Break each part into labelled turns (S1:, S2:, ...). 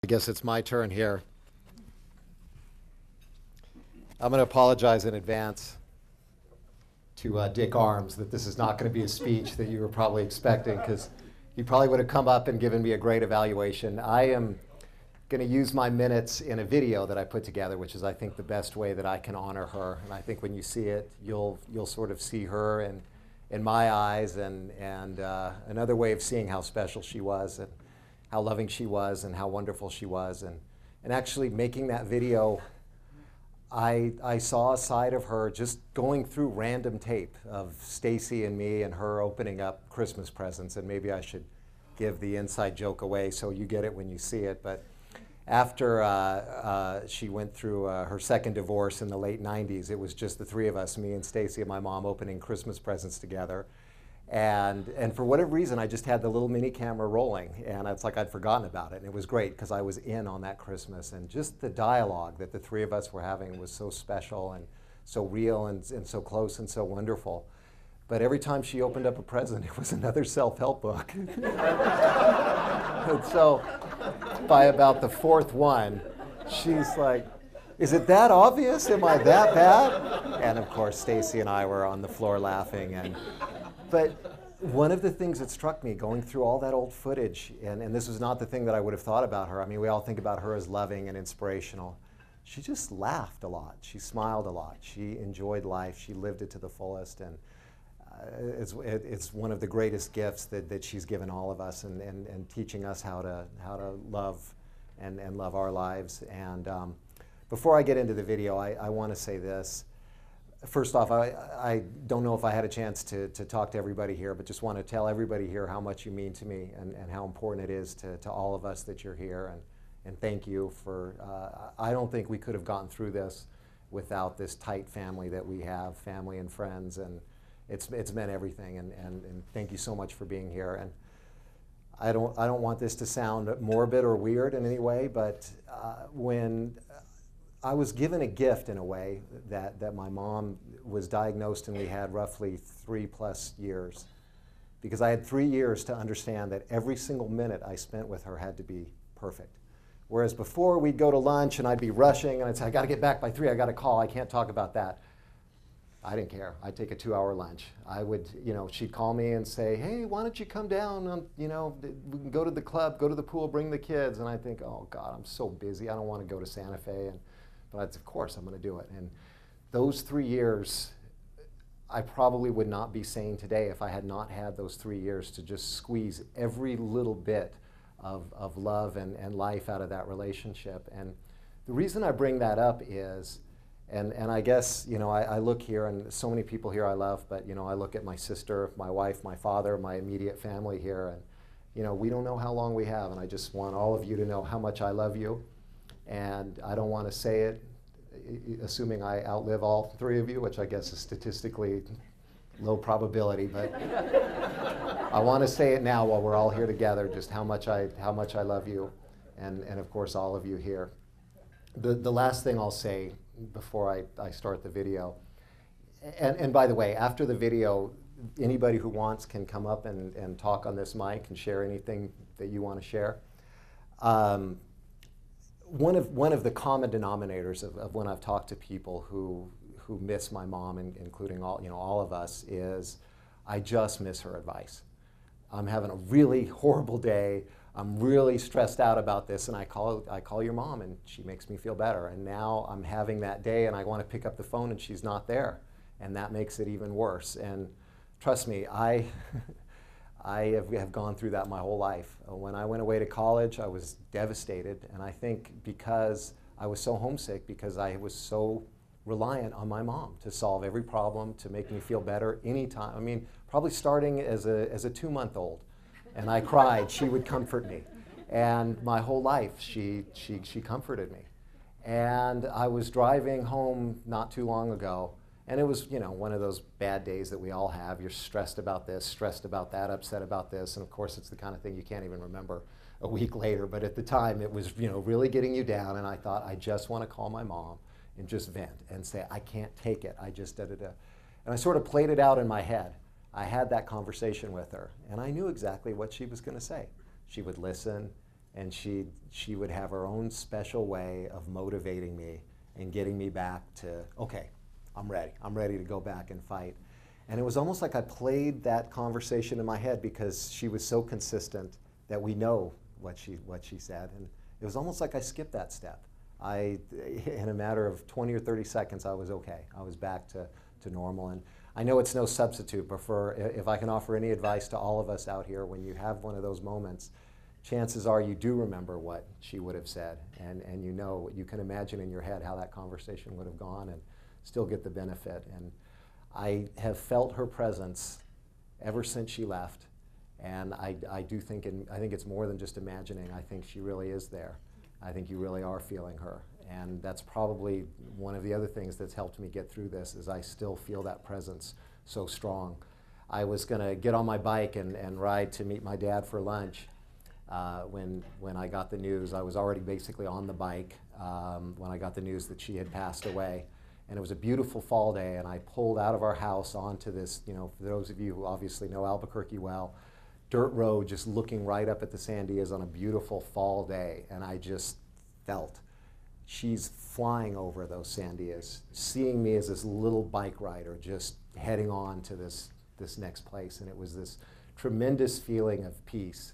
S1: I guess it's my turn here. I'm going to apologize in advance to Dick Arms that this is not going to be a speech that you were probably expecting, because he probably would have come up and given me a great evaluation. I am going to use my minutes in a video that I put together, which is, I think, the best way that I can honor her. And I think when you see it, you'll sort of see her and in my eyes, and another way of seeing how special she was, and how loving she was, and how wonderful she was. And actually making that video, I saw a side of her just going through random tape of Stacy and me and her opening up Christmas presents. And maybe I should give the inside joke away so you get it when you see it. But after she went through her second divorce in the late 90s, it was just the three of us, me and Stacy and my mom, opening Christmas presents together. And for whatever reason, I just had the little mini camera rolling, and it's like I'd forgotten about it. And it was great because I was in on that Christmas, and just the dialogue that the three of us were having was so special and so real and so close and so wonderful. But every time she opened up a present, it was another self-help book. And so by about the fourth one, she's like, "Is it that obvious? Am I that bad?" And of course, Stacy and I were on the floor laughing. But one of the things that struck me going through all that old footage, and this was not the thing that I would have thought about her. I mean, we all think about her as loving and inspirational. She just laughed a lot. She smiled a lot. She enjoyed life. She lived it to the fullest. And it's one of the greatest gifts that she's given all of us, and teaching us how to love and love our lives. And before I get into the video, I want to say this. First off, I don't know if I had a chance to talk to everybody here, but just want to tell everybody here how much you mean to me, and how important it is to all of us that you're here. And thank you for, I don't think we could have gotten through this without this tight family that we have, family and friends, and it's meant everything. And thank you so much for being here. And I don't want this to sound morbid or weird in any way, but when I was given a gift, in a way, that my mom was diagnosed, and we had roughly 3+ years. Because I had 3 years to understand that every single minute I spent with her had to be perfect. Whereas before, we'd go to lunch and I'd be rushing and I'd say, "I got to get back by 3, I got a call, I can't talk about that." I didn't care. I'd take a 2-hour lunch. I would, she'd call me and say, "Hey, why don't you come down, we can go to the club, go to the pool, bring the kids." And I think, "Oh God, I'm so busy, I don't want to go to Santa Fe." But of course I'm going to do it. And those 3 years, I probably would not be sane today if I had not had those 3 years to just squeeze every little bit of love and life out of that relationship. And the reason I bring that up is, and I guess, I look here, and so many people here I love, but I look at my sister, my wife, my father, my immediate family here, and we don't know how long we have, and I just want all of you to know how much I love you. And I don't want to say it assuming I outlive all 3 of you, which I guess is statistically low probability, but I want to say it now while we're all here together, just how much I love you, and of course all of you here. The last thing I'll say before I start the video, and by the way, after the video, anybody who wants can come up and talk on this mic and share anything that you want to share. One of the common denominators of when I've talked to people who miss my mom, including all of us, is I just miss her advice. I'm having a really horrible day. I'm really stressed out about this, and I call your mom, and she makes me feel better. And now I'm having that day, and I want to pick up the phone, and she's not there, and that makes it even worse. And trust me, I have gone through that my whole life. When I went away to college, I was devastated, and I think because I was so homesick, because I was so reliant on my mom to solve every problem, to make me feel better anytime. I mean, probably starting as a 2-month-old, and I cried, she would comfort me. And my whole life, she comforted me. And I was driving home not too long ago, and it was, one of those bad days that we all have. You're stressed about this, stressed about that, upset about this, and of course it's the kind of thing you can't even remember a week later. But at the time, it was, really getting you down, and I thought, I just want to call my mom and just vent and say, I can't take it. I just da-da-da. And I sort of played it out in my head. I had that conversation with her, and I knew exactly what she was going to say. She would listen, And she would have her own special way of motivating me and getting me back to, okay, I'm ready to go back and fight. And it was almost like I played that conversation in my head because she was so consistent that we know what she said. And it was almost like I skipped that step. In a matter of 20 or 30 seconds, I was okay. I was back to normal. And I know it's no substitute, but if I can offer any advice to all of us out here, when you have one of those moments, chances are you do remember what she would have said. And you can imagine in your head how that conversation would have gone and still get the benefit. And I have felt her presence ever since she left. And I think it's more than just imagining. I think she really is there. I think you really are feeling her. And that's probably one of the other things that's helped me get through this, is I still feel that presence so strong. I was going to get on my bike and ride to meet my dad for lunch when I got the news. I was already basically on the bike when I got the news that she had passed away. And it was a beautiful fall day, and I pulled out of our house onto this, for those of you who obviously know Albuquerque well, dirt road, just looking right up at the Sandias on a beautiful fall day. And I just felt she's flying over those Sandias, seeing me as this little bike rider just heading on to this next place. And it was this tremendous feeling of peace.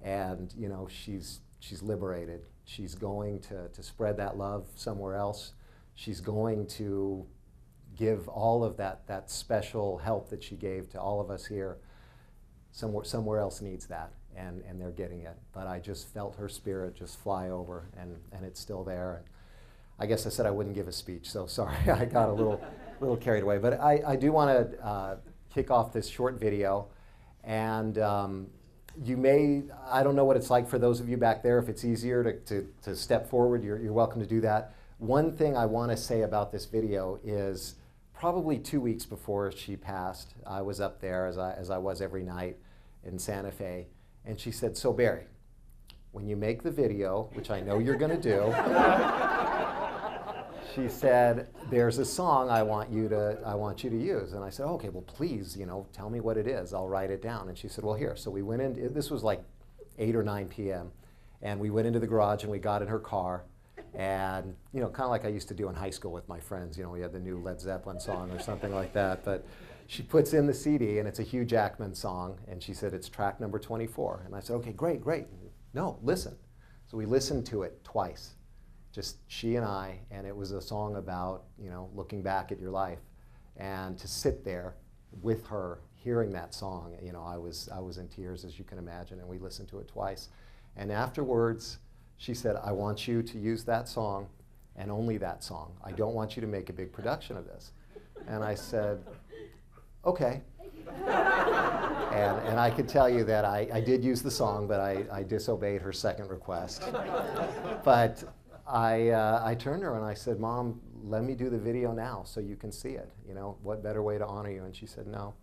S1: And she's liberated. She's going to spread that love somewhere else. She's going to give all of that special help that she gave to all of us here. Somewhere else needs that, and they're getting it. But I just felt her spirit just fly over, and it's still there. And I guess I said I wouldn't give a speech, so sorry, I got a little carried away. But I do want to kick off this short video, and I don't know what it's like for those of you back there. If it's easier to step forward, you're welcome to do that. One thing I want to say about this video is probably 2 weeks before she passed, I was up there as I was every night in Santa Fe, and she said, "So Barry, when you make the video, which I know you're going to do," she said, "there's a song I want you to use." And I said, "Okay, well please, tell me what it is. I'll write it down." And she said, "Well, here." So we went in. This was like 8 or 9 p.m. and we went into the garage and we got in her car. And, kind of like I used to do in high school with my friends, we had the new Led Zeppelin song or something like that. But she puts in the CD, and it's a Hugh Jackman song, and she said, "It's track number 24. And I said, "Okay, great. No, listen." So we listened to it twice, just she and I, and it was a song about, looking back at your life. And to sit there with her, hearing that song, I was in tears, as you can imagine, and we listened to it twice. And afterwards, she said, "I want you to use that song and only that song. I don't want you to make a big production of this." And I said, "Okay." And I could tell you that I did use the song, but I disobeyed her second request. But I turned to her and I said, "Mom, let me do the video now so you can see it. What better way to honor you?" And she said, "No,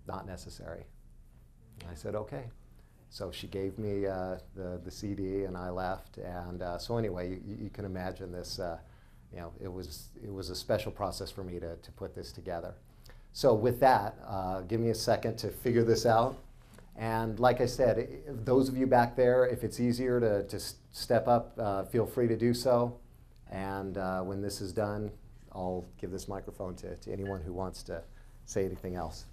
S1: not necessary." And I said, "Okay." So she gave me the CD, and I left. And so anyway, you can imagine this. It was a special process for me to put this together. So with that, give me a second to figure this out. And like I said, those of you back there, if it's easier to step up, feel free to do so. And when this is done, I'll give this microphone to anyone who wants to say anything else.